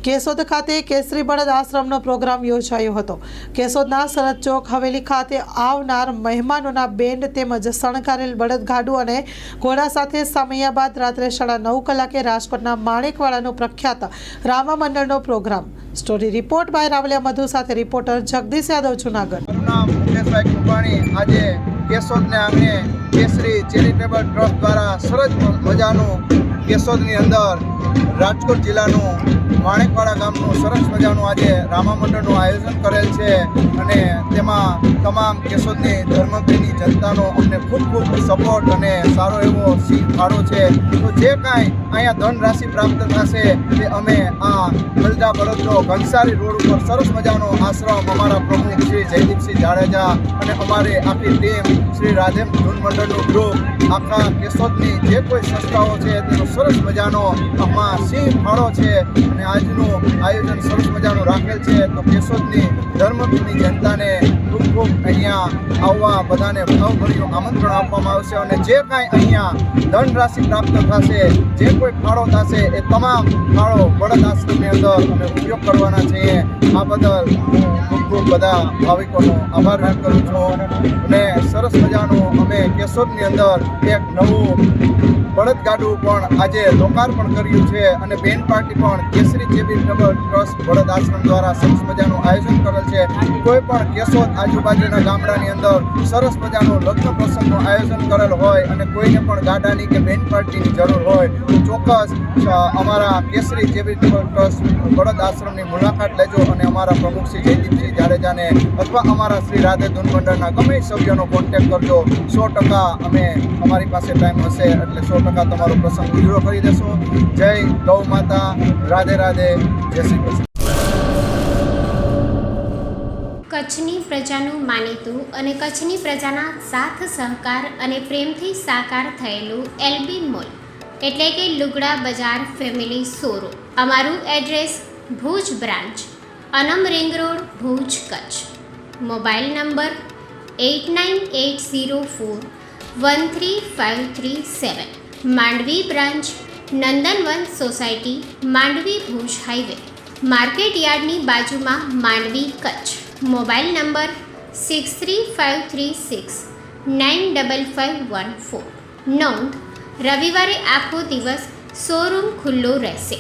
કેશોદ ખાતે કેસરી બળદ આશ્રમનો પ્રોગ્રામ યોજાયો હતો। કેશોદના સરહદ ચોક હવેલી ખાતે આવનાર મહેમાનોના બેન્ડ તેમજ શણગારેલ બળદગાડું અને ઘોડા સાથે સામૈયા બાદ રાત્રે 9:30 કલાકે રાજકોટના માણેકવાડાનો પ્રખ્યાત રામા મંડળનો programme. Story report by Ravaliya Madhu સાથે રિપોર્ટર જગદીશ યાદવ, જૂનાગઢ। મુકેશભાઈ કૃપાણી આજે કેશોદને આંગણે કેસરી ચેરિટેબલ ટ્રસ્ટ દ્વારા સરસ મજાનું કેશોદની અંદર રાજકોટ જિલ્લાનું માણેકવાડા ગામનું સરસ મજાનું આજે રામા મંડળનું આયોજન કરેલ છે અને તેમાં તમામ કેશોદની ધર્મપ્રેમી જનતાનો અમને ખૂબ ખૂબ સપોર્ટ અને સારો એવો ફાળો છે। તો જે કાંઈ અહીંયા ધનરાશિ પ્રાપ્ત થશે તે અમે આ બલદા બળદનો ઘનસારી રોડ ઉપર સરસ મજાનો આશ્રમ અમારા પ્રમુખ શ્રી જયદીપસિંહ જાડેજા અને અમારી આખી ટીમ શ્રી રાધેમ ધૂન મંડળનું ગ્રુપ આખા કેશોદની જે કોઈ સંસ્થાઓ છે તેનો સરસ મજાનો આમાં સિંહ ફાળો છે અને આજનું આયોજન સરસ મજાનું રાખેલ છે। તો કેશોદની ધર્મપ્રેમી જનતાને ખૂબ ખૂબ અહીંયા આવવા બધાને ભાવભર્યું આમંત્રણ આપવામાં આવશે અને જે કાંઈ અહીંયા ધનરાશિ પ્રાપ્ત થશે, જે કોઈ ફાળો થશે એ તમામ ફાળો બળદ આશ્રમની અંદર અમે ઉપયોગ કરવાના છીએ। આ બદલ હું ખૂબ ખૂબ બધા ભાવિકોનો આભાર વ્યક્ત કરું છું અને સરસ મજાનું અમે કેશોદની અંદર એક નવું બળદગાડું પણ આજે લોકાર્પણ કર્યું છે અને બેન્ડ પાર્ટી પણ કેસરી ચેરિટેબલ ટ્રસ્ટ બળદ આશ્રમ દ્વારા સરસ મજાનું આયોજન કરેલ છે। કોઈ પણ કેશોદ આજુબાજુના ગામડાની અંદર સરસ મજાનું લગ્ન પ્રસંગનું આયોજન કરેલ હોય અને કોઈને પણ ગાડાની કે બેન્ડ પાર્ટીની જરૂર હોય તો ચોક્કસ અમારા કેસરી ચેરિટેબલ ટ્રસ્ટ બળદ આશ્રમની મુલાકાત લેજો અને અમારા પ્રમુખ શ્રી જયદીપસિંહ જાડેજાને અથવા અમારા શ્રી રાધે ધૂન મંડળના ગમે સભ્યોનો કોન્ટેક્ટ કરજો। 100% અમે અમારી પાસે ટાઈમ હશે એટલે 100% તમારો પ્રસંગ પૂરો કરી દેશું। જય ગૌ માતા, રાધે રાધે, જય શ્રી કૃષ્ણ। કચ્છની પ્રજાનું માનીતું અને કચ્છની પ્રજાના સાથ સહકાર અને પ્રેમથી સાકાર થયેલું એલબી મોલ એટલે કે લુગડા બજાર ફેમિલી શોરૂમ। અમારું address Bhuj branch, Anam ring road, Bhuj, Kutch. Mobile number 8980413537। Mandvi branch, Nandanvan society, Mandvi, Bhuj highway, market યાર્ડની બાજુમાં, માંડવી, કચ્છ। Mobile number 6353695514। નોંધ: રવિવારે આખો દિવસ શોરૂમ ખુલ્લો રહેશે।